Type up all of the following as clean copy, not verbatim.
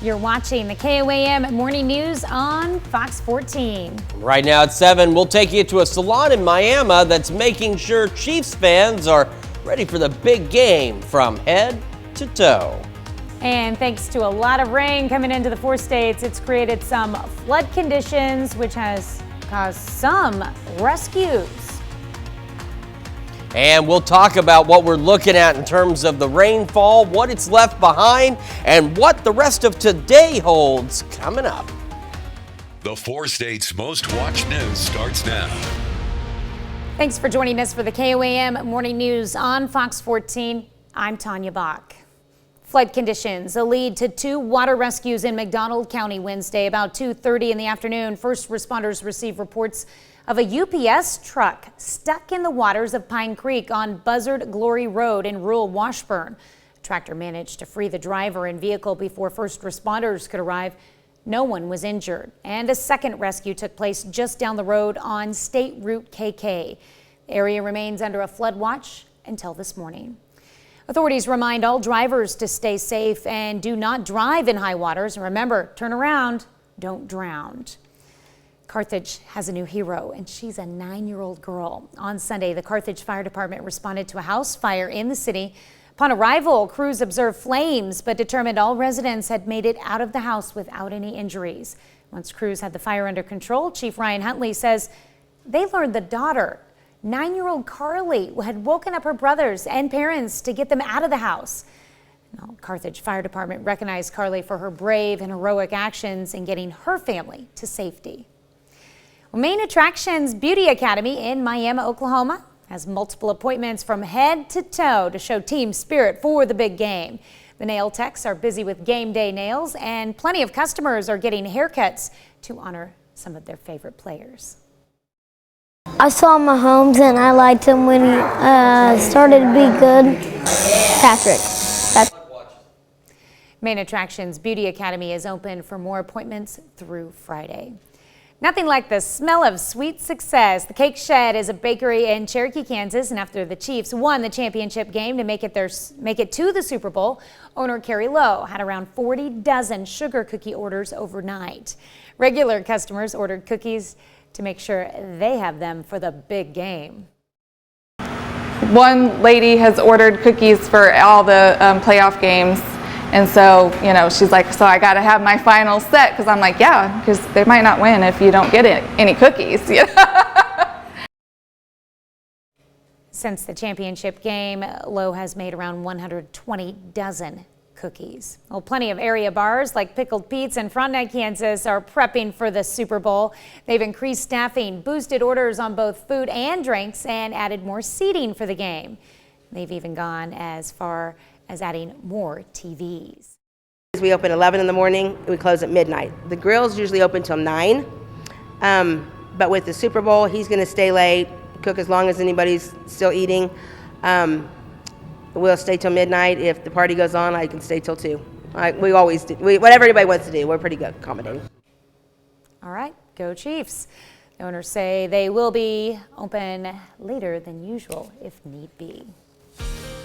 You're watching the KOAM Morning News on Fox 14. Right now at 7, we'll take you to a salon in Miami that's making sure Chiefs fans are ready for the big game from head to toe. And thanks to a lot of rain coming into the 4 states, it's created some flood conditions, which has caused some rescues. And we'll talk about what we're looking at in terms of the rainfall, what it's left behind, and what the rest of today holds coming up. The 4 states' most watched news starts now. Thanks for joining us for the KOAM Morning News on Fox 14. I'm Tanya Bach. Flood conditions lead to 2 water rescues in McDonald County Wednesday about 2:30 in the afternoon. First responders received reports of a UPS truck stuck in the waters of Pine Creek on Buzzard Glory Road in rural Washburn. A tractor managed to free the driver and vehicle before first responders could arrive. No one was injured, and a second rescue took place just down the road on State Route KK. The area remains under a flood watch until this morning. Authorities remind all drivers to stay safe and do not drive in high waters. And remember, turn around, don't drown. Carthage has a new hero, and she's a 9-year-old girl. On Sunday, the Carthage Fire Department responded to a house fire in the city. Upon arrival, crews observed flames, but determined all residents had made it out of the house without any injuries. Once crews had the fire under control, Chief Ryan Huntley says they learned the daughter, 9-year-old Carly, had woken up her brothers and parents to get them out of the house. Now, Carthage Fire Department recognized Carly for her brave and heroic actions in getting her family to safety. Main Attractions Beauty Academy in Miami, Oklahoma has multiple appointments from head to toe to show team spirit for the big game. The nail techs are busy with game day nails, and plenty of customers are getting haircuts to honor some of their favorite players. I saw Mahomes and I liked him when he started to be good. Patrick. Main Attractions Beauty Academy is open for more appointments through Friday. Nothing like the smell of sweet success. The Cake Shed is a bakery in Cherokee, Kansas, and after the Chiefs won the championship game to make it to the Super Bowl, owner Carrie Lowe had around 40 dozen sugar cookie orders overnight. Regular customers ordered cookies to make sure they have them for the big game. One lady has ordered cookies for all the playoff games. And so, you know, she's like, so I got to have my final set, because I'm like, yeah, because they might not win if you don't get any cookies. Since the championship game, Lowe has made around 120 dozen cookies. Well, plenty of area bars like Pickled Pete's in Frontenac, Kansas are prepping for the Super Bowl. They've increased staffing, boosted orders on both food and drinks, and added more seating for the game. They've even gone as far as adding more TVs. We open 11 in the morning and we close at midnight. The grill's usually open till 9, but with the Super Bowl, he's going to stay late, cook as long as anybody's still eating. We'll stay till midnight. If the party goes on, I can stay till 2. We always do. Whatever anybody wants to do, we're pretty good accommodating. All right, go Chiefs. The owners say they will be open later than usual if need be.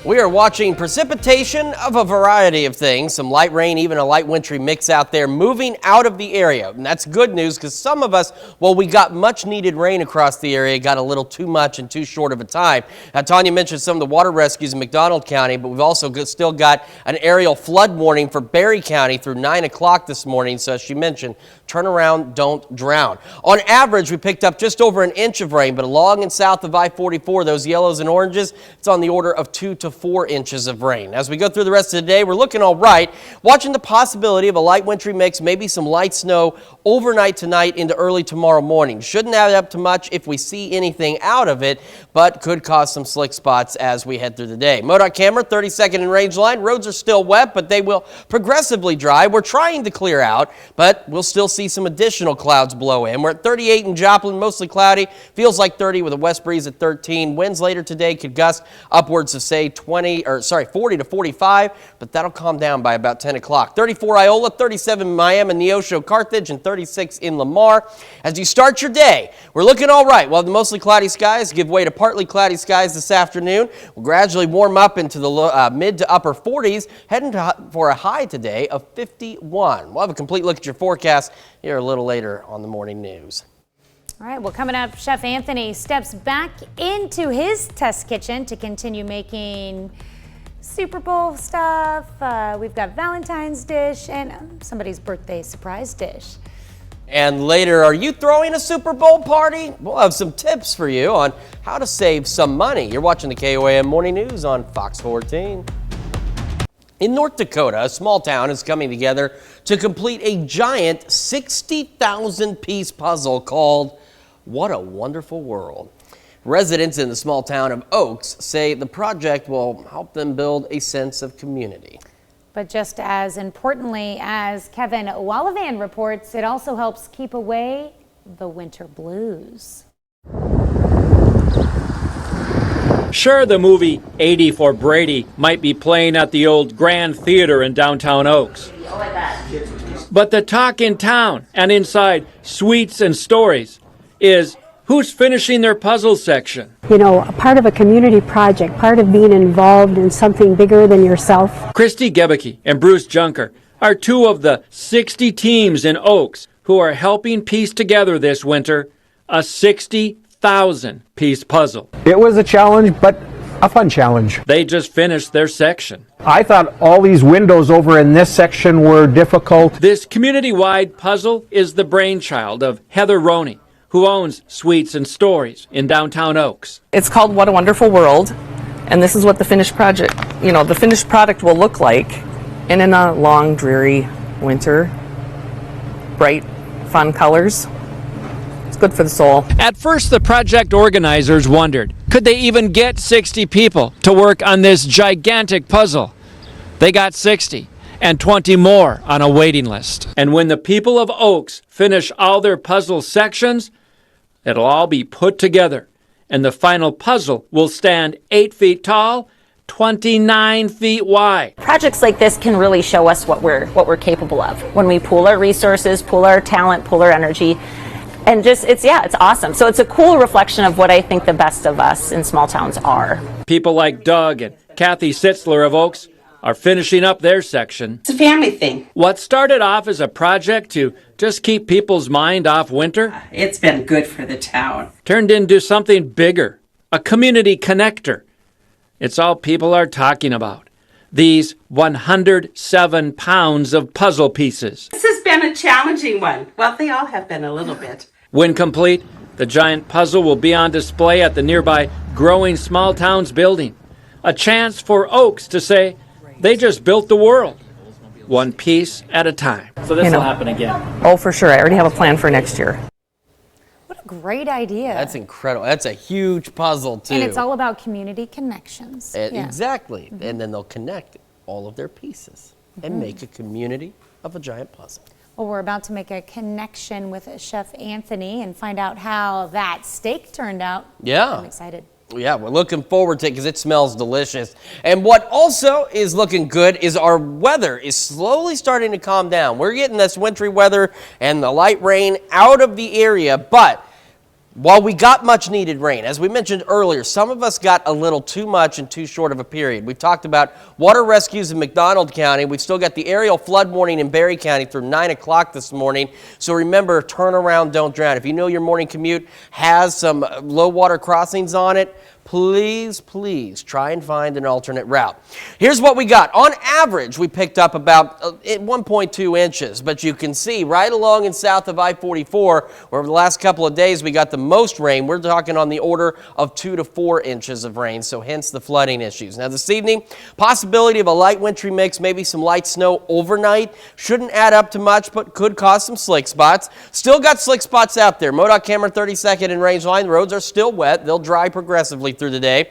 We are watching precipitation of a variety of things. Some light rain, even a light wintry mix out there moving out of the area. And that's good news, because some of us, well, we got much needed rain across the area, got a little too much in too short of a time. Now, Tanya mentioned some of the water rescues in McDonald County, but we've also still got an aerial flood warning for Berry County through 9 o'clock this morning. So as she mentioned, turn around, don't drown. On average, we picked up just over an inch of rain, but along and south of I-44, those yellows and oranges, it's on the order of 2 to 4 inches of rain. As we go through the rest of the day, we're looking all right. Watching the possibility of a light wintry mix, maybe some light snow overnight tonight into early tomorrow morning. Shouldn't add up to much if we see anything out of it, but could cause some slick spots as we head through the day. MoDOT camera, 32nd and Range Line. Roads are still wet, but they will progressively dry. We're trying to clear out, but we'll still see some additional clouds blow in. We're at 38 in Joplin, mostly cloudy. Feels like 30 with a west breeze at 13. Winds later today could gust upwards of, say, 20 40 to 45, but that'll calm down by about 10 o'clock. 34 Iola, 37 Miami, Neosho, Carthage, and 36 in Lamar. As you start your day, we're looking all right. We'll have the mostly cloudy skies give way to partly cloudy skies this afternoon. We'll gradually warm up into the mid to upper 40s, heading for a high today of 51. We'll have a complete look at your forecast here a little later on the morning news. All right, well, coming up, Chef Anthony steps back into his test kitchen to continue making Super Bowl stuff. We've got Valentine's dish and somebody's birthday surprise dish. And later, are you throwing a Super Bowl party? We'll have some tips for you on how to save some money. You're watching the KOAM Morning News on Fox 14. In North Dakota, a small town is coming together to complete a giant 60,000-piece puzzle called What a Wonderful World. Residents in the small town of Oaks say the project will help them build a sense of community. But just as importantly, as Kevin Wallivan reports, it also helps keep away the winter blues. Sure, the movie 80 for Brady might be playing at the old Grand Theater in downtown Oaks. But the talk in town and inside Sweets and Stories is who's finishing their puzzle section. You know, a part of a community project, part of being involved in something bigger than yourself. Christy Gebicki and Bruce Junker are two of the 60 teams in Oaks who are helping piece together this winter a 60,000-piece puzzle. It was a challenge, but a fun challenge. They just finished their section. I thought all these windows over in this section were difficult. This community-wide puzzle is the brainchild of Heather Roney, who owns Sweets and Stories in downtown Oaks. It's called What a Wonderful World, and this is what the finished project, the finished product will look like in a long, dreary winter. Bright, fun colors. It's good for the soul. At first, the project organizers wondered, could they even get 60 people to work on this gigantic puzzle? They got 60. And 20 more on a waiting list. And when the people of Oaks finish all their puzzle sections, it'll all be put together. And the final puzzle will stand 8 feet tall, 29 feet wide. Projects like this can really show us what we're capable of when we pool our resources, pool our talent, pool our energy. And it's awesome. So it's a cool reflection of what I think the best of us in small towns are. People like Doug and Kathy Sitzler of Oaks are finishing up their section. It's a family thing. What started off as a project to just keep people's mind off winter, it's been good for the town. Turned into something bigger, a community connector. It's all people are talking about. These 107 pounds of puzzle pieces. This has been a challenging one. Well, they all have been a little bit. When complete, the giant puzzle will be on display at the nearby Growing Small Towns building. A chance for Oaks to say, they just built the world, one piece at a time. So this will happen again. Oh, for sure. I already have a plan for next year. What a great idea. That's incredible. That's a huge puzzle, too. And it's all about community connections. Exactly. And then they'll connect all of their pieces and make a community of a giant puzzle. Well, we're about to make a connection with Chef Anthony and find out how that steak turned out. Yeah. I'm excited. Yeah, we're looking forward to it because it smells delicious. And what also is looking good is our weather is slowly starting to calm down. We're getting this wintry weather and the light rain out of the area, but while we got much needed rain, as we mentioned earlier, some of us got a little too much in too short of a period. We've talked about water rescues in McDonald County. We've still got the aerial flood warning in Berry County through 9 o'clock this morning. So remember, turn around, don't drown. If you know your morning commute has some low water crossings on it, please try and find an alternate route. Here's what we got. On average, we picked up about 1.2 inches, but you can see right along and south of I-44, where over the last couple of days we got the most rain. We're talking on the order of 2 to 4 inches of rain, so hence the flooding issues. Now this evening, possibility of a light wintry mix, maybe some light snow overnight. Shouldn't add up to much, but could cause some slick spots. Still got slick spots out there. MoDOT camera 32nd and Rangeline. The roads are still wet. They'll dry progressively through the day.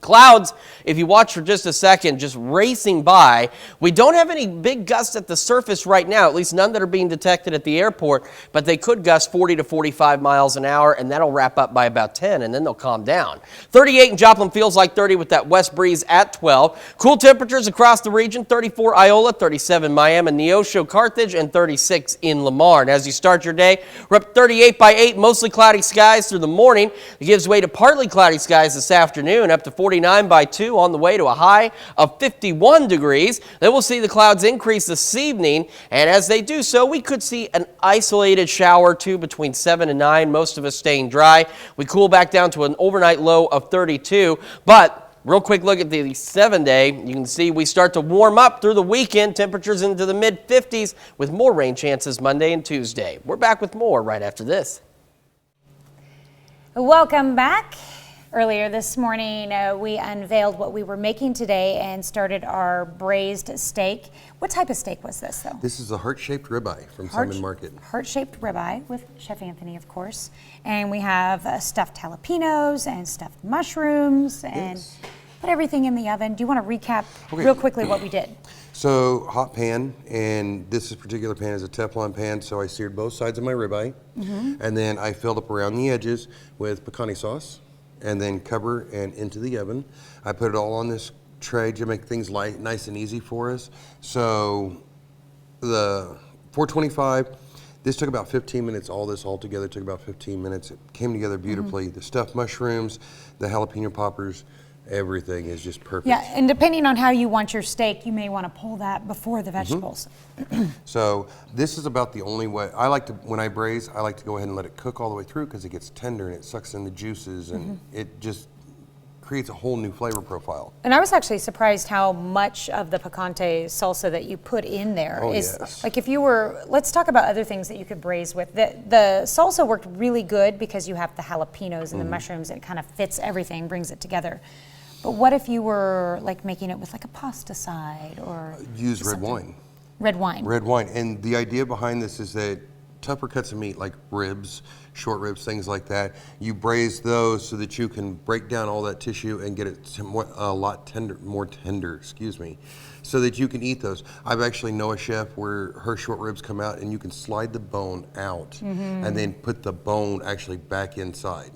Clouds, if you watch for just a second, just racing by. We don't have any big gusts at the surface right now, at least none that are being detected at the airport, but they could gust 40 to 45 miles an hour, and that'll wrap up by about 10, and then they'll calm down. 38 in Joplin feels like 30 with that west breeze at 12. Cool temperatures across the region, 34 Iola, 37 Miami, Neosho, Carthage, and 36 in Lamar. And as you start your day, we're up 38 by 8, mostly cloudy skies through the morning. It gives way to partly cloudy skies this afternoon, up to 49 by 2 on the way to a high of 51 degrees. Then we'll see the clouds increase this evening, and as they do so, we could see an isolated shower or two between 7 and 9, most of us staying dry. We cool back down to an overnight low of 32, but real quick look at the 7-day. You can see we start to warm up through the weekend. Temperatures into the mid-50s with more rain chances Monday and Tuesday. We're back with more right after this. Welcome back. Earlier this morning, we unveiled what we were making today and started our braised steak. What type of steak was this, though? This is a heart-shaped ribeye from Simon Market. Heart-shaped ribeye with Chef Anthony, of course. And we have stuffed jalapenos and stuffed mushrooms and put everything in the oven. Do you want to recap real quickly what we did? So, hot pan, and this particular pan is a Teflon pan, so I seared both sides of my ribeye. And then I filled up around the edges with pecani sauce, and then cover and into the oven. I put it all on this tray to make things light, nice and easy for us. So the 425, this took about 15 minutes. All this all together took about 15 minutes. It came together beautifully. The stuffed mushrooms, the jalapeno poppers, everything is just perfect. Yeah, and depending on how you want your steak, you may want to pull that before the vegetables. So this is about the only way. I like to, when I braise, I like to go ahead and let it cook all the way through because it gets tender and it sucks in the juices and it just creates a whole new flavor profile. And I was actually surprised how much of the picante salsa that you put in there is like if you were, let's talk about other things that you could braise with. The salsa worked really good because you have the jalapenos and the mushrooms. It kind of fits everything, brings it together. But what if you were like making it with like a pasta side or use red wine. Red wine. Red wine. And the idea behind this is that tougher cuts of meat like ribs, short ribs, things like that, you braise those so that you can break down all that tissue and get it a lot more tender, so that you can eat those. I've actually know a chef where her short ribs come out and you can slide the bone out and then put the bone actually back inside.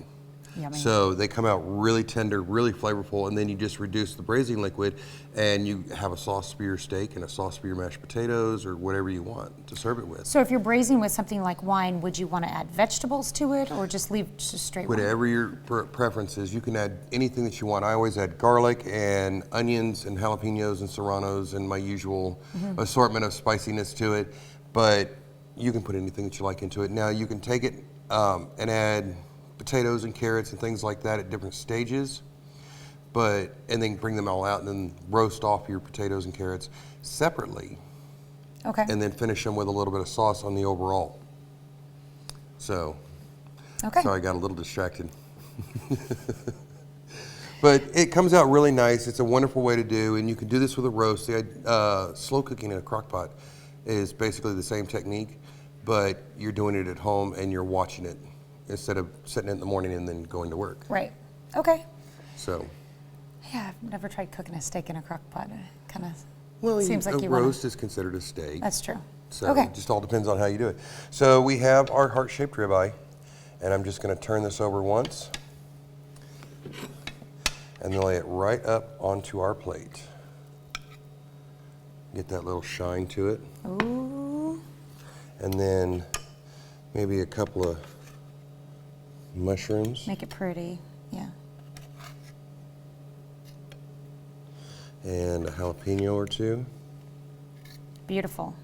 Yummy. So they come out really tender, really flavorful, and then you just reduce the braising liquid and you have a sauce for your steak and a sauce for your mashed potatoes or whatever you want to serve it with. So if you're braising with something like wine, would you want to add vegetables to it or just leave just straight wine? Whatever your preference is, you can add anything that you want. I always add garlic and onions and jalapenos and serranos and my usual assortment of spiciness to it, but you can put anything that you like into it. Now you can take it and add potatoes and carrots and things like that at different stages, and then bring them all out and then roast off your potatoes and carrots separately. Okay. And then finish them with a little bit of sauce on the overall. So, sorry, I got a little distracted. But it comes out really nice. It's a wonderful way to do, and you can do this with a roast. Slow cooking in a crock pot is basically the same technique, but you're doing it at home and you're watching it instead of sitting in the morning and then going to work. Right. Okay. So. Yeah, I've never tried cooking a steak in a crock pot. It kind of seems like a roast is considered a steak. That's true. So it just all depends on how you do it. So we have our heart-shaped ribeye, and I'm just going to turn this over once and then lay it right up onto our plate. Get that little shine to it. Ooh. And then maybe a couple of mushrooms. Make it pretty, yeah. And a jalapeno or two. Beautiful.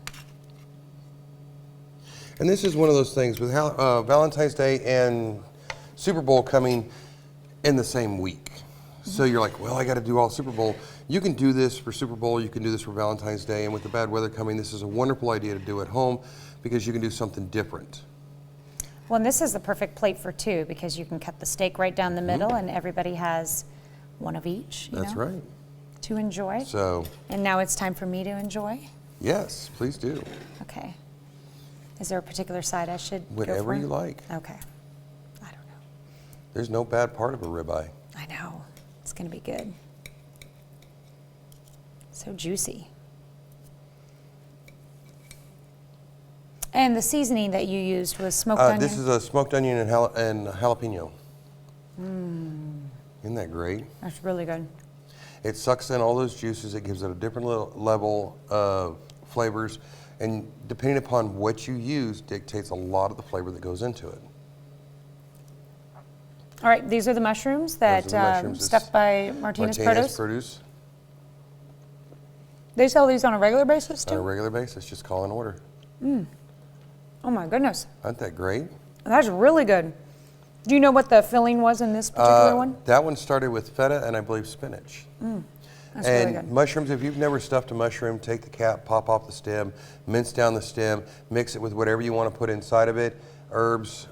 And this is one of those things with Valentine's Day and Super Bowl coming in the same week. So you're like, well, I got to do all Super Bowl. You can do this for Super Bowl, you can do this for Valentine's Day, and with the bad weather coming, this is a wonderful idea to do at home because you can do something different. Well, and this is the perfect plate for two because you can cut the steak right down the middle and everybody has one of each. That's right. To enjoy. So. And now it's time for me to enjoy? Yes, please do. Okay. Is there a particular side I should go for? Whatever you like. Okay. I don't know. There's no bad part of a ribeye. I know. It's going to be good. So juicy. And the seasoning that you used was smoked onion? This is a smoked onion and jalapeno. Isn't that great? That's really good. It sucks in all those juices. It gives it a different level of flavors. And depending upon what you use dictates a lot of the flavor that goes into it. All right, these are the mushrooms that stuffed by Martinez Produce. They sell these on a regular basis too? On a regular basis, just call an order. Oh my goodness. Aren't that great? That's really good. Do you know what the filling was in this particular one? That one started with feta and I believe spinach. That's and really good. Mushrooms, if you've never stuffed a mushroom, take the cap, pop off the stem, mince down the stem, mix it with whatever you want to put inside of it, herbs,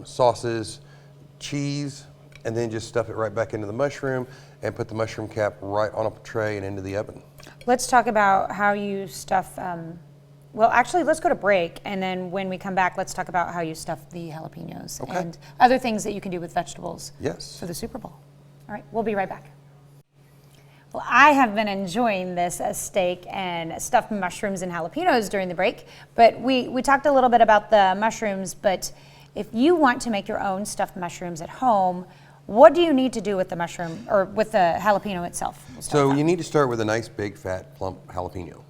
sauces, cheese, and then just stuff it right back into the mushroom and put the mushroom cap right on a tray and into the oven. Let's talk about how you stuff, well actually let's go to break, and then when we come back let's talk about how you stuff the jalapenos and other things that you can do with vegetables for the Super Bowl. All right, we'll be right back. Well, I have been enjoying this steak and stuffed mushrooms and jalapenos during the break, but we talked a little bit about the mushrooms, but if you want to make your own stuffed mushrooms at home, what do you need to do with the mushroom, or with the jalapeno itself? So you need to start with a nice big fat plump jalapeno.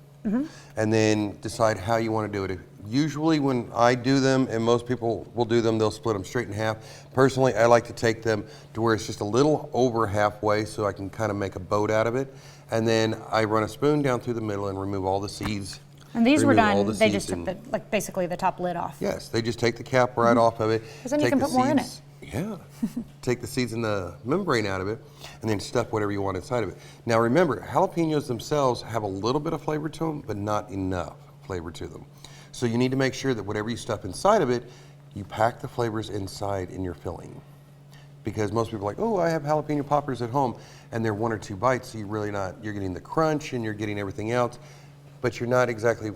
And then decide how you want to do it. Usually when I do them, and most people will do them, they'll split them straight in half. Personally, I like to take them to where it's just a little over halfway so I can kind of make a boat out of it. And then I run a spoon down through the middle and remove all the seeds. And these were done, they just took basically the top lid off. Yes, they just take the cap right off of it. Because then you can put more in it. Yeah. Take the seeds and the membrane out of it, and then stuff whatever you want inside of it. Now remember, jalapenos themselves have a little bit of flavor to them, but not enough flavor to them. So you need to make sure that whatever you stuff inside of it, you pack the flavors inside in your filling. Because most people are like, oh, I have jalapeno poppers at home, and they're 1 or 2 bites, so you're getting the crunch and you're getting everything else, but you're not exactly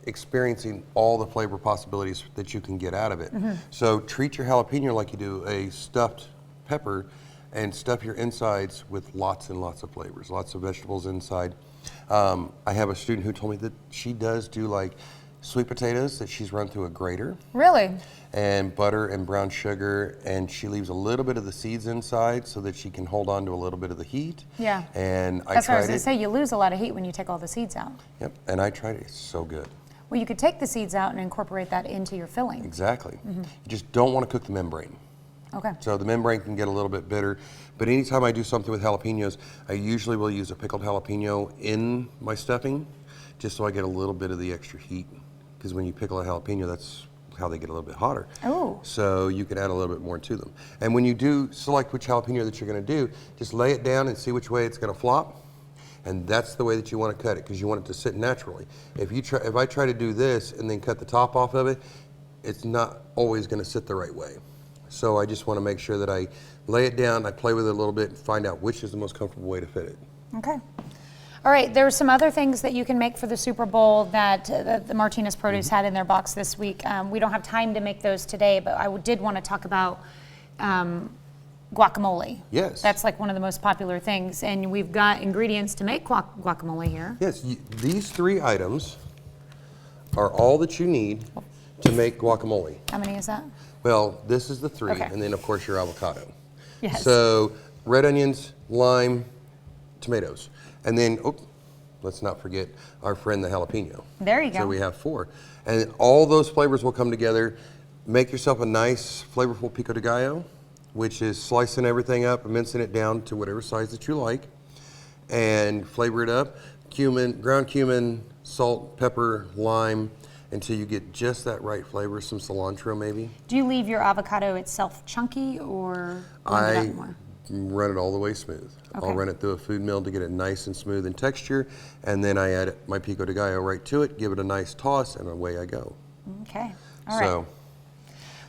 experiencing all the flavor possibilities that you can get out of it. So treat your jalapeno like you do a stuffed pepper, and stuff your insides with lots and lots of flavors, lots of vegetables inside. I have a student who told me that she does do like sweet potatoes that she's run through a grater. Really? And butter and brown sugar, and she leaves a little bit of the seeds inside so that she can hold on to a little bit of the heat. Yeah. And that's what I was going to say, you lose a lot of heat when you take all the seeds out. Yep, and I tried it, it's so good. Well, you could take the seeds out and incorporate that into your filling. Exactly. You just don't want to cook the membrane. Okay. So the membrane can get a little bit bitter, but anytime I do something with jalapenos, I usually will use a pickled jalapeno in my stuffing, just so I get a little bit of the extra heat. Because when you pickle a jalapeno, that's how they get a little bit hotter. Oh. So you can add a little bit more to them. And when you do select which jalapeno that you're going to do, just lay it down and see which way it's going to flop. And that's the way that you want to cut it, because you want it to sit naturally. If I try to do this and then cut the top off of it, it's not always going to sit the right way. So I just want to make sure that I lay it down, I play with it a little bit, and find out which is the most comfortable way to fit it. Okay. All right, there are some other things that you can make for the Super Bowl that the Martinez Produce had in their box this week. We don't have time to make those today, but I did want to talk about guacamole. Yes. That's like one of the most popular things, and we've got ingredients to make guacamole here. Yes, these 3 items are all that you need to make guacamole. How many is that? Well, this is the 3, Okay. and then of course your avocado. Yes. So red onions, lime, tomatoes, and then, let's not forget our friend the jalapeno. There you go. So we have 4. And all those flavors will come together. Make yourself a nice, flavorful pico de gallo, which is slicing everything up and mincing it down to whatever size that you like, and flavor it up. Cumin, ground cumin, salt, pepper, lime, until you get just that right flavor, some cilantro maybe. Do you leave your avocado itself chunky, or blend it up more? Run it all the way smooth. Okay. I'll run it through a food mill to get it nice and smooth in texture, and then I add my pico de gallo right to it, give it a nice toss, and away I go. Okay, all right. So,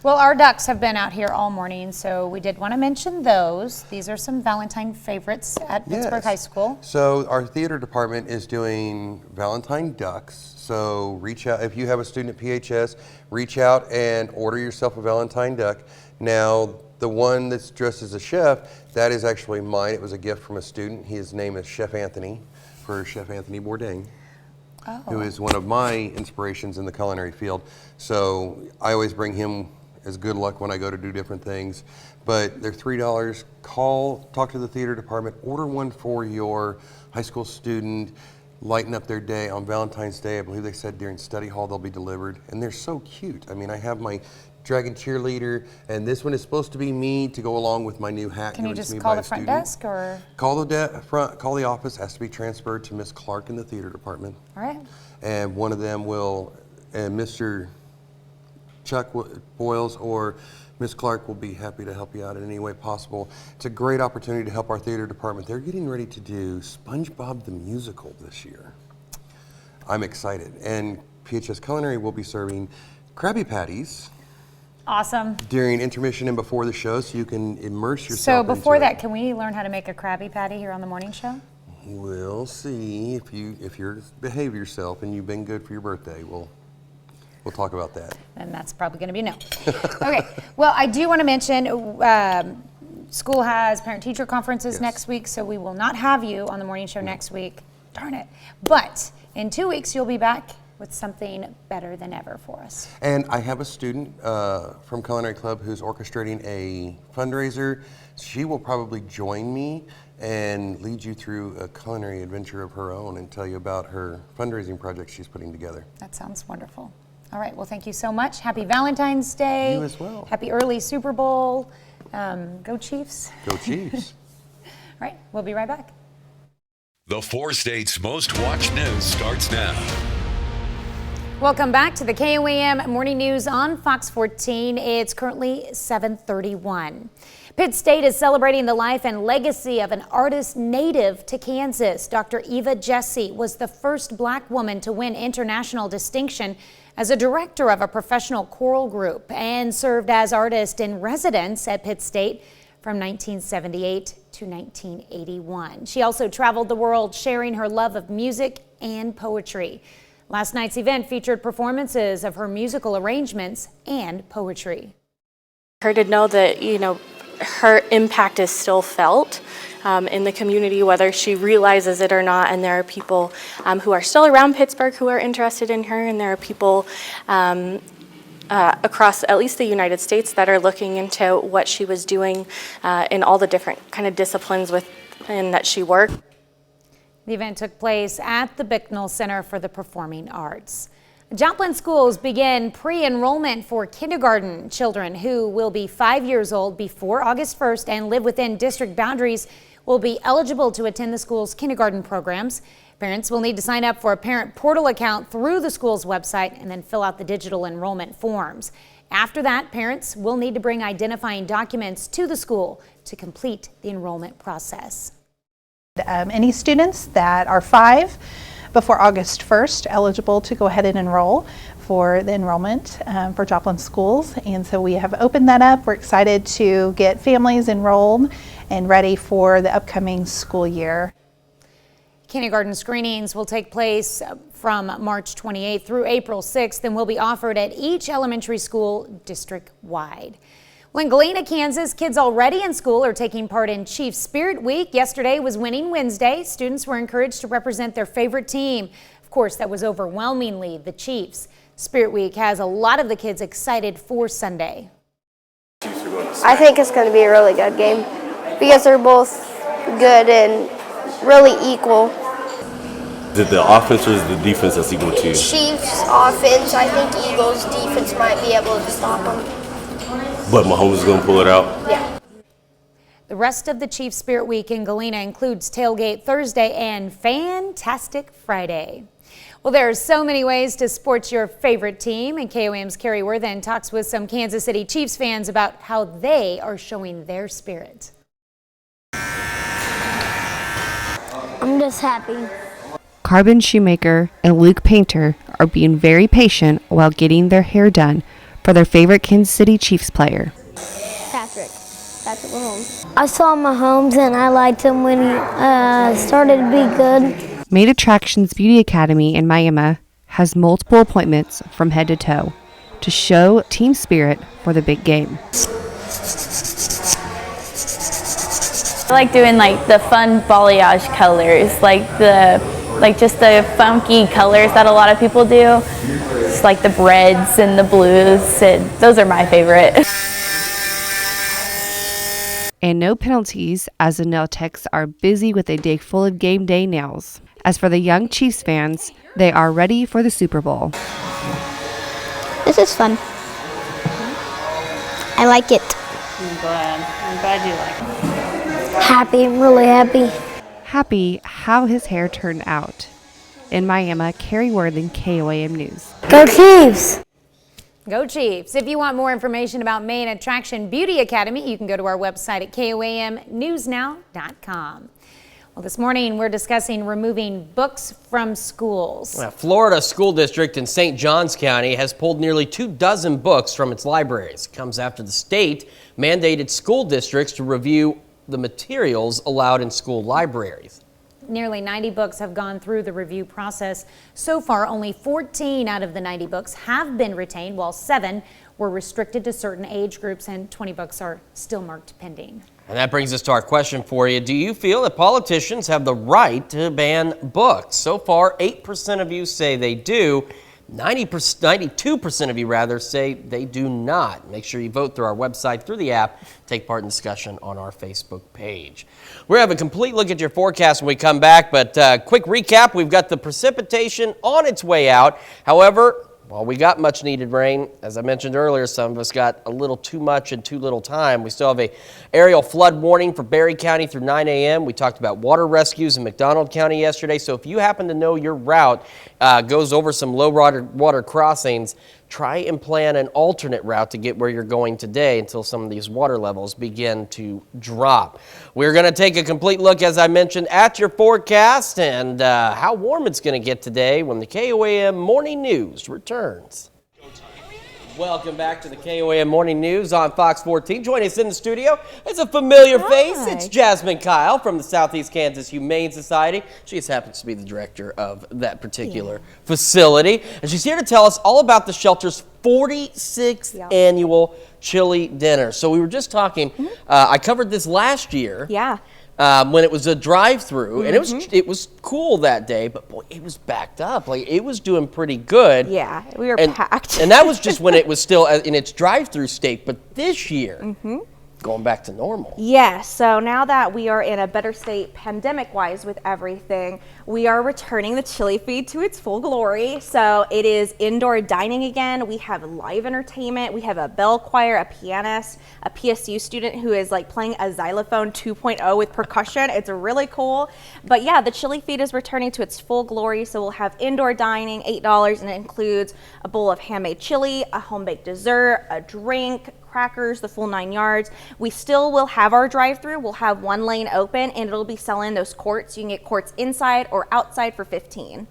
well, our ducks have been out here all morning, so we did want to mention those. These are some Valentine favorites at Pittsburgh High School. So our theater department is doing Valentine ducks. So reach out, if you have a student at PHS, reach out and order yourself a Valentine duck. Now, The one that's dressed as a chef, that is actually mine. It was a gift from a student. His name is Chef Anthony, for Chef Anthony Bourdain, who is one of my inspirations in the culinary field. So I always bring him as good luck when I go to do different things. But they're $3. Talk to the theater department, order one for your high school student, lighten up their day on Valentine's Day. I believe they said during study hall they'll be delivered. And they're so cute. I mean, I have my dragon cheerleader, and this one is supposed to be me to go along with my new hat. Can you just call the front desk, or? Call the office, has to be transferred to Miss Clark in the theater department. All right. And one of them will, and Mr. Chuck Boyles or Miss Clark will be happy to help you out in any way possible. It's a great opportunity to help our theater department. They're getting ready to do SpongeBob the Musical this year. I'm excited. And PHS Culinary will be serving Krabby Patties. Awesome. During intermission and before the show, so you can immerse yourself. So before into that, can we learn how to make a Krabby Patty here on the morning show? We'll see if you behave yourself and you've been good for your birthday. We'll talk about that. And that's probably going to be a no. Okay. Well, I do want to mention school has parent-teacher conferences next week, so we will not have you on the morning show next week. Darn it. But in 2 weeks, you'll be back with something better than ever for us. And I have a student from Culinary Club who's orchestrating a fundraiser. She will probably join me and lead you through a culinary adventure of her own and tell you about her fundraising project she's putting together. That sounds wonderful. All right, well, thank you so much. Happy Valentine's Day. You as well. Happy early Super Bowl. Go Chiefs. Go Chiefs. All right, we'll be right back. The 4 states' most watched news starts now. Welcome back to the KOAM Morning News on Fox 14. It's currently 7:31. Pitt State is celebrating the life and legacy of an artist native to Kansas. Dr. Eva Jesse was the first black woman to win international distinction as a director of a professional choral group and served as artist in residence at Pitt State from 1978 to 1981. She also traveled the world sharing her love of music and poetry. Last night's event featured performances of her musical arrangements and poetry. Her to know that, her impact is still felt in the community, whether she realizes it or not, and there are people who are still around Pittsburgh who are interested in her, and there are people across at least the United States that are looking into what she was doing in all the different kind of disciplines within that she worked. The event took place at the Bicknell Center for the Performing Arts. Joplin schools begin pre-enrollment for kindergarten children who will be 5 years old before August 1st and live within district boundaries will be eligible to attend the school's kindergarten programs. Parents will need to sign up for a parent portal account through the school's website and then fill out the digital enrollment forms. After that, parents will need to bring identifying documents to the school to complete the enrollment process. Any students that are 5 before August 1st eligible to go ahead and enroll for the enrollment for Joplin schools, and so we have opened that up. We're excited to get families enrolled and ready for the upcoming school year. Kindergarten screenings will take place from March 28th through April 6th and will be offered at each elementary school district-wide. Well, in Galena, Kansas, kids already in school are taking part in Chiefs Spirit Week. Yesterday was Winning Wednesday. Students were encouraged to represent their favorite team. Of course, that was overwhelmingly the Chiefs. Spirit Week has a lot of the kids excited for Sunday. I think it's going to be a really good game because they're both good and really equal. Did the offense or is the defense that's equal to? Chiefs offense, I think Eagles defense might be able to stop them. But Mahomes is going to pull it out? Yeah. The rest of the Chiefs Spirit Week in Galena includes Tailgate Thursday and Fantastic Friday. Well, there are so many ways to support your favorite team, and KOAM's Carrie Worthen talks with some Kansas City Chiefs fans about how they are showing their spirit. I'm just happy. Carbon Shoemaker and Luke Painter are being very patient while getting their hair done for their favorite Kansas City Chiefs player. Patrick Mahomes. I saw Mahomes and I liked him when he started to be good. Made Attractions Beauty Academy in Miami has multiple appointments from head to toe to show team spirit for the big game. I like doing like the fun balayage colors, like just the funky colors that a lot of people do. It's like the reds and the blues, and those are my favorite. And no penalties, as the nail techs are busy with a day full of game day nails. As for the young Chiefs fans, they are ready for the Super Bowl. This is fun. I like it. I'm glad you like it. Happy, I'm really happy. Happy how his hair turned out. In Miami, Carrie Worthing, KOAM News. Go Chiefs! Go Chiefs. If you want more information about Maine Attraction Beauty Academy, you can go to our website at KOAMnewsnow.com. Well, this morning we're discussing removing books from schools. Florida School District in St. Johns County has pulled nearly 24 books from its libraries. It comes after the state mandated school districts to review the materials allowed in school libraries. Nearly 90 books have gone through the review process. So far, only 14 out of the 90 books have been retained, while 7 were restricted to certain age groups, and 20 books are still marked pending. And that brings us to our question for you. Do you feel that politicians have the right to ban books? So far, 8% of you say they do. 92% of you rather say they do not. Make sure you vote through our website, through the app, take part in discussion on our Facebook page. We're going to have a complete look at your forecast when we come back, but quick recap, we've got the precipitation on its way out. However, while we got much needed rain, as I mentioned earlier, some of us got a little too much in too little time. We still have a aerial flood warning for Berry County through 9 a.m. We talked about water rescues in McDonald County yesterday. So if you happen to know your route goes over some low water crossings, try and plan an alternate route to get where you're going today until some of these water levels begin to drop. We're going to take a complete look, as I mentioned, at your forecast and how warm it's going to get today when the KOAM Morning News returns. Welcome back to the KOAM Morning News on Fox 14. Joining us in the studio is a familiar face. It's Jasmine Kyle from the Southeast Kansas Humane Society. She just happens to be the director of that particular facility. And she's here to tell us all about the shelter's 46th annual chili dinner. So we were just talking, I covered this last year. Yeah. When it was a drive-through, and it was cool that day, but boy, it was backed up. Like, it was doing pretty good. Yeah, we were packed. And that was just when it was still in its drive-through state. But this year, going back to normal. Yeah, so now that we are in a better state pandemic-wise with everything, we are returning the chili feed to its full glory. So it is indoor dining again. We have live entertainment. We have a bell choir, a pianist, a PSU student who is like playing a xylophone 2.0 with percussion. It's really cool. But yeah, the chili feed is returning to its full glory. So we'll have indoor dining, $8, and it includes a bowl of handmade chili, a home-baked dessert, a drink, crackers, the full 9 yards. We still will have our drive-through. We'll have one lane open, and it'll be selling those quarts. You can get quarts inside or outside for $15.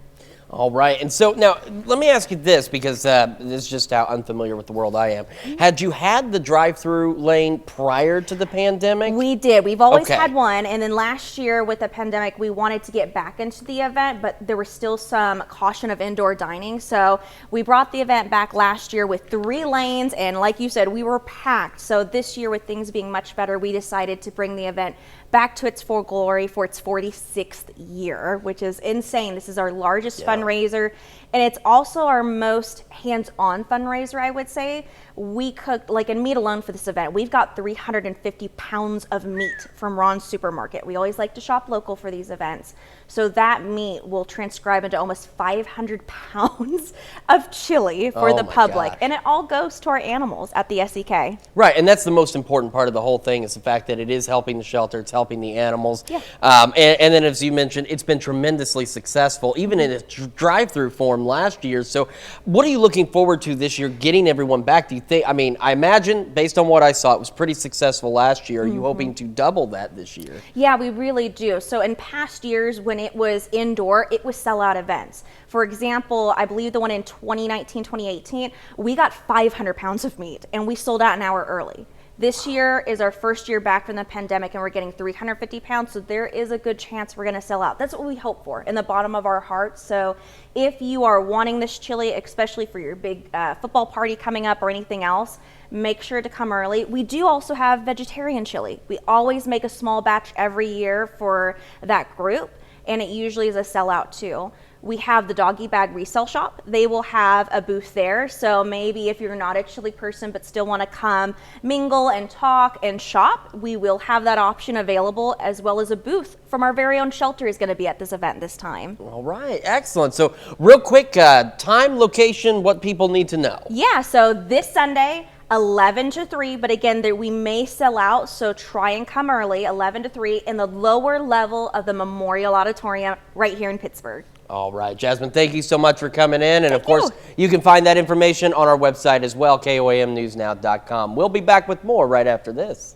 All right. And so now let me ask you this, because this is just how unfamiliar with the world I am. Had you had the drive-through lane prior to the pandemic? We did. We've always had one. And then last year with the pandemic, we wanted to get back into the event, but there was still some caution of indoor dining. So we brought the event back last year with 3 lanes. And like you said, we were packed. So this year, with things being much better, we decided to bring the event back to its full glory for its 46th year, which is insane. This is our largest fundraiser, and it's also our most hands-on fundraiser, I would say. We cooked, like in meat alone for this event, we've got 350 pounds of meat from Ron's Supermarket. We always like to shop local for these events. So that meat will transcribe into almost 500 pounds of chili for the public. Gosh. And it all goes to our animals at the SEK. Right, and that's the most important part of the whole thing, is the fact that it is helping the shelter, it's helping the animals. Yeah. And then, as you mentioned, it's been tremendously successful, even in its drive-through form last year. So what are you looking forward to this year, getting everyone back? Do you think, I mean, I imagine, based on what I saw, it was pretty successful last year. Are you hoping to double that this year? Yeah, we really do. So in past years, when it was indoor, it was sellout events. For example, I believe the one in 2019, 2018, we got 500 pounds of meat and we sold out an hour early. This year is our first year back from the pandemic, and we're getting 350 pounds, so there is a good chance we're going to sell out. That's what we hope for in the bottom of our hearts. So if you are wanting this chili, especially for your big football party coming up or anything else, make sure to come early. We do also have vegetarian chili. We always make a small batch every year for that group, and it usually is a sellout too. We have the doggy bag resale shop. They will have a booth there. So maybe if you're not a chili person but still want to come mingle and talk and shop, we will have that option available, as well as a booth from our very own shelter is going to be at this event this time. All right, excellent. So real quick, time, location, what people need to know. Yeah, so this Sunday, 11 to 3, but again, we may sell out, so try and come early, 11 to 3, in the lower level of the Memorial Auditorium right here in Pittsburgh. All right, Jasmine, thank you so much for coming in. And of course, you can find that information on our website as well, KOAMnewsnow.com. We'll be back with more right after this.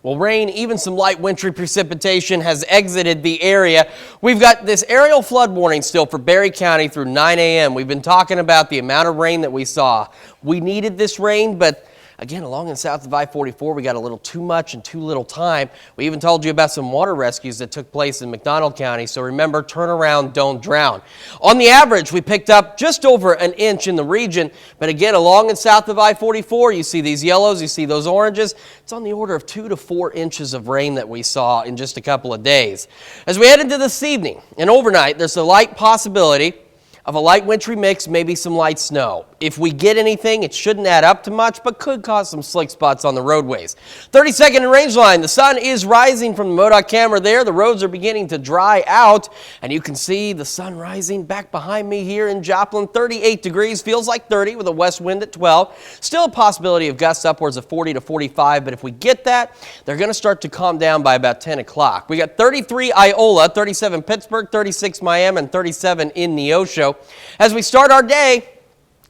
Well, rain, even some light wintry precipitation has exited the area. We've got this aerial flood warning still for Berry County through 9 a.m. We've been talking about the amount of rain that we saw. We needed this rain, but again, along and south of I-44, we got a little too much and too little time. We even told you about some water rescues that took place in McDonald County. So remember, turn around, don't drown. On the average, we picked up just over an inch in the region. But again, along and south of I-44, you see these yellows, you see those oranges. It's on the order of 2 to 4 inches of rain that we saw in just a couple of days. As we head into this evening and overnight, there's a light possibility of a light wintry mix, maybe some light snow. If we get anything, it shouldn't add up to much, but could cause some slick spots on the roadways. 30-second range line. The sun is rising from the MoDOT camera there. The roads are beginning to dry out, and you can see the sun rising back behind me here in Joplin. 38 degrees, feels like 30 with a west wind at 12. Still a possibility of gusts upwards of 40 to 45, but if we get that, they're going to start to calm down by about 10 o'clock. We got 33 Iola, 37 Pittsburgh, 36 Miami, and 37 in Neosho. As we start our day,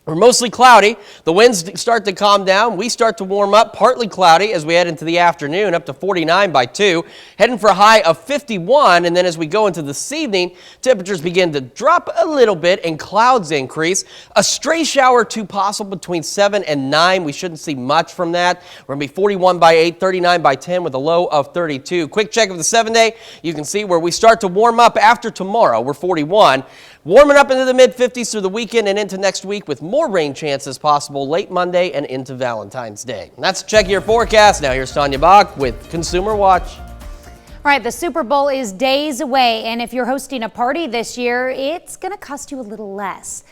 we're mostly cloudy. The winds start to calm down. We start to warm up, partly cloudy as we head into the afternoon, up to 49 by 2. Heading for a high of 51, and then as we go into this evening, temperatures begin to drop a little bit and clouds increase. A stray shower or two possible between 7 and 9. We shouldn't see much from that. We're going to be 41 by 8, 39 by 10 with a low of 32. Quick check of the 7-day. You can see where we start to warm up after tomorrow. We're 41. Warming up into the mid-50s through the weekend and into next week with more rain chances possible late Monday and into Valentine's Day. And that's a check of your forecast. Now here's Tanya Bach with Consumer Watch. All right, the Super Bowl is days away, and if you're hosting a party this year, it's going to cost you a little less.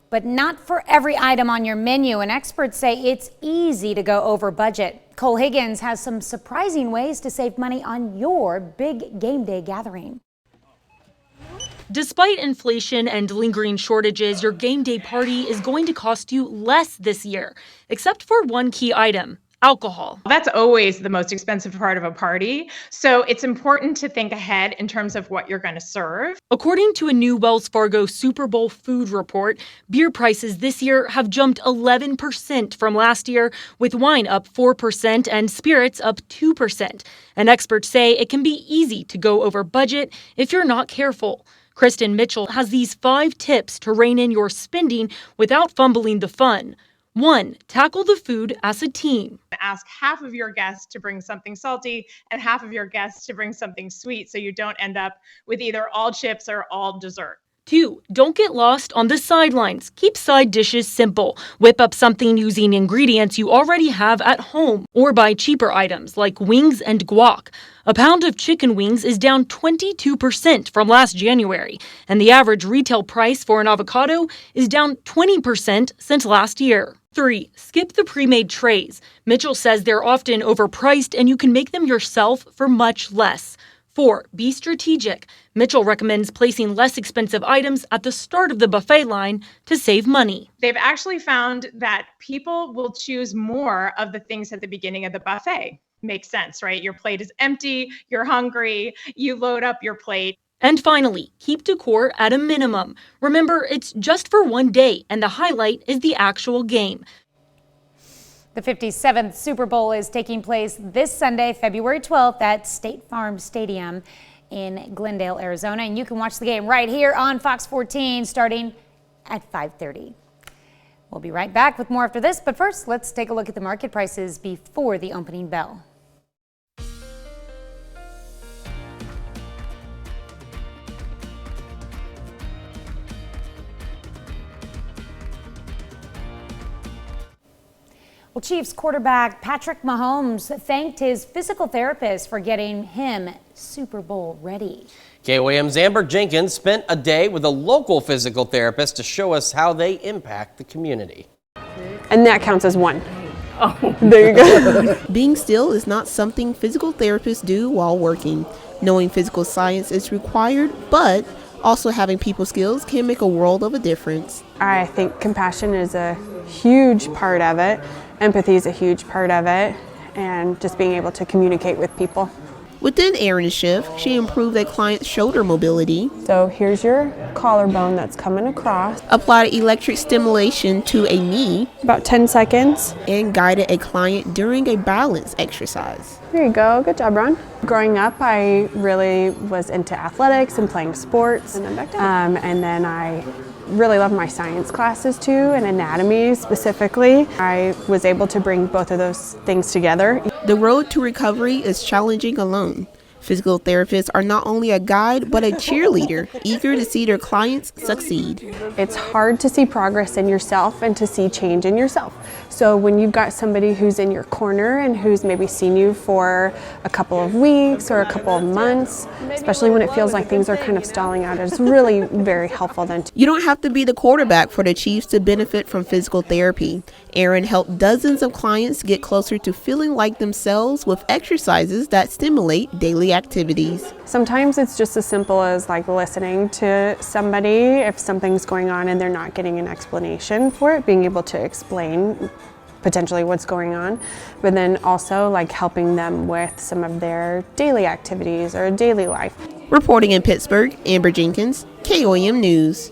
But not for every item on your menu, and experts say it's easy to go over budget. Cole Higgins has some surprising ways to save money on your big game day gathering. Despite inflation and lingering shortages, your game day party is going to cost you less this year, except for one key item: alcohol. That's always the most expensive part of a party, so it's important to think ahead in terms of what you're going to serve. According to a new Wells Fargo Super Bowl food report, beer prices this year have jumped 11% from last year, with wine up 4% and spirits up 2%. And experts say it can be easy to go over budget if you're not careful. Kristen Mitchell has these 5 tips to rein in your spending without fumbling the fun. 1, tackle the food as a team. Ask half of your guests to bring something salty and half of your guests to bring something sweet, so you don't end up with either all chips or all dessert. 2, don't get lost on the sidelines. Keep side dishes simple. Whip up something using ingredients you already have at home, or buy cheaper items like wings and guac. A pound of chicken wings is down 22% from last January, and the average retail price for an avocado is down 20% since last year. 3, skip the pre-made trays. Mitchell says they're often overpriced and you can make them yourself for much less. 4, be strategic. Mitchell recommends placing less expensive items at the start of the buffet line to save money. They've actually found that people will choose more of the things at the beginning of the buffet. Makes sense, right? Your plate is empty, you're hungry, you load up your plate. And finally, keep decor at a minimum. Remember, it's just for one day, and the highlight is the actual game. The 57th Super Bowl is taking place this Sunday, February 12th at State Farm Stadium in Glendale, Arizona. And you can watch the game right here on Fox 14 starting at 5:30. We'll be right back with more after this, but first, let's take a look at the market prices before the opening bell. Well, Chiefs quarterback Patrick Mahomes thanked his physical therapist for getting him Super Bowl ready. KOAM's Amber Jenkins spent a day with a local physical therapist to show us how they impact the community. And that counts as one. Oh, there you go. Being still is not something physical therapists do while working. Knowing physical science is required, but also having people skills can make a world of a difference. I think compassion is a huge part of it. Empathy is a huge part of it, and just being able to communicate with people. Within Erin's shift, she improved a client's shoulder mobility. So here's your collarbone that's coming across. Applied electric stimulation to a knee, about 10 seconds, and guided a client during a balance exercise. There you go. Good job, Ron. Growing up, I really was into athletics and playing sports. And then back down. And then I really loved my science classes too, and anatomy specifically. I was able to bring both of those things together. The road to recovery is challenging alone. Physical therapists are not only a guide, but a cheerleader, eager to see their clients succeed. It's hard to see progress in yourself and to see change in yourself. So when you've got somebody who's in your corner and who's maybe seen you for a couple of weeks or a couple of months, especially when it feels like things are kind of stalling out, it's really very helpful then. You don't have to be the quarterback for the Chiefs to benefit from physical therapy. Erin helped dozens of clients get closer to feeling like themselves with exercises that stimulate daily activities. Sometimes it's just as simple as like listening to somebody if something's going on and they're not getting an explanation for it, being able to explain potentially what's going on, but then also like helping them with some of their daily activities or daily life. Reporting in Pittsburgh, Amber Jenkins, KOAM News.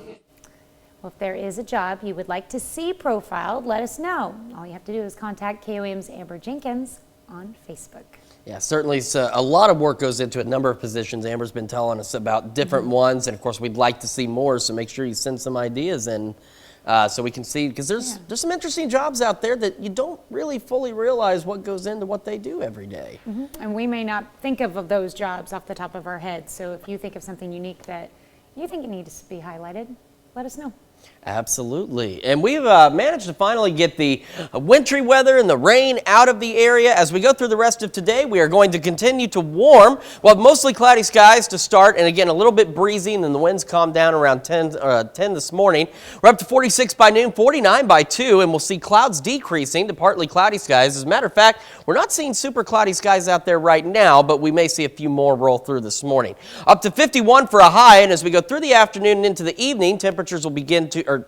Well, if there is a job you would like to see profiled, let us know. All you have to do is contact KOAM's Amber Jenkins on Facebook. Yeah, certainly a lot of work goes into a number of positions. Amber's been telling us about different ones, and of course we'd like to see more, so make sure you send some ideas in so we can see, because there's some interesting jobs out there that you don't really fully realize what goes into what they do every day. And we may not think of those jobs off the top of our heads, so if you think of something unique that you think it needs to be highlighted, let us know. Absolutely. And we've managed to finally get the wintry weather and the rain out of the area. As we go through the rest of today, we are going to continue to warm. We'll have mostly cloudy skies to start, and again, a little bit breezy, and then the winds calm down around 10 this morning. We're up to 46 by noon, 49 by 2, and we'll see clouds decreasing to partly cloudy skies. As a matter of fact, we're not seeing super cloudy skies out there right now, but we may see a few more roll through this morning. Up to 51 for a high, and as we go through the afternoon and into the evening, temperatures will begin to,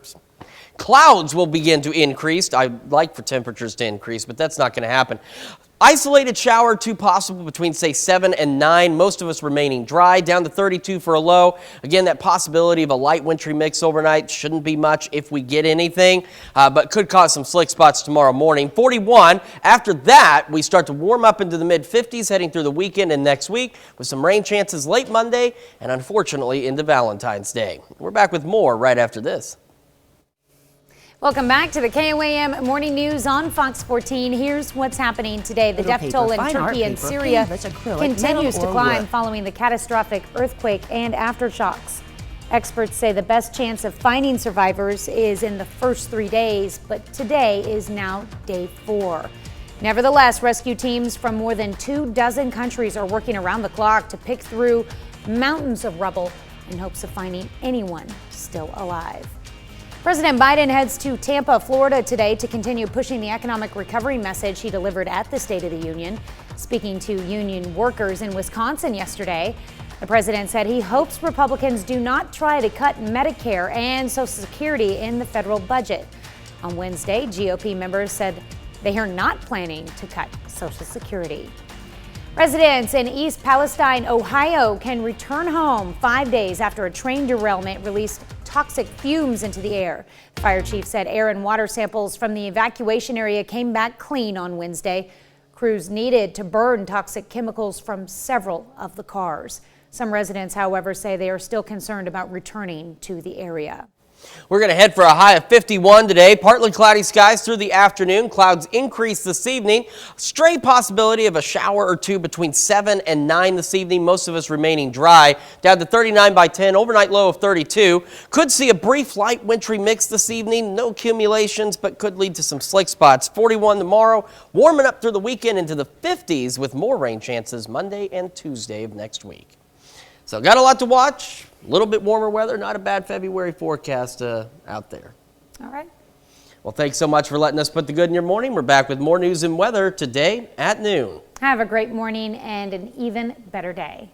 clouds will begin to increase. I'd like for temperatures to increase, but that's not going to happen. Isolated shower or two possible between, say, 7 and 9. Most of us remaining dry, down to 32 for a low. Again, that possibility of a light wintry mix overnight shouldn't be much if we get anything, but could cause some slick spots tomorrow morning. 41. After that, we start to warm up into the mid-50s heading through the weekend and next week with some rain chances late Monday and unfortunately into Valentine's Day. We're back with more right after this. Welcome back to the KOAM Morning News on Fox 14. Here's what's happening today. The death toll in Turkey and Syria continues to climb following the catastrophic earthquake and aftershocks. Experts say the best chance of finding survivors is in the first 3 days, but today is now day 4. Nevertheless, rescue teams from more than 24 countries are working around the clock to pick through mountains of rubble in hopes of finding anyone still alive. President Biden heads to Tampa, Florida today to continue pushing the economic recovery message he delivered at the State of the Union. Speaking to union workers in Wisconsin yesterday, the president said he hopes Republicans do not try to cut Medicare and Social Security in the federal budget. On Wednesday, GOP members said they are not planning to cut Social Security. Residents in East Palestine, Ohio can return home 5 days after a train derailment released toxic fumes into the air. The fire chief said air and water samples from the evacuation area came back clean on Wednesday. Crews needed to burn toxic chemicals from several of the cars. Some residents, however, say they are still concerned about returning to the area. We're going to head for a high of 51 today. Partly cloudy skies through the afternoon. Clouds increase this evening. Stray possibility of a shower or two between 7 and 9 this evening. Most of us remaining dry. Down to 39 by 10. Overnight low of 32. Could see a brief light wintry mix this evening. No accumulations, but could lead to some slick spots. 41 tomorrow. Warming up through the weekend into the 50s with more rain chances Monday and Tuesday of next week. So got a lot to watch. A little bit warmer weather, not a bad February forecast out there. All right. Well, thanks so much for letting us put the good in your morning. We're back with more news and weather today at noon. Have a great morning and an even better day.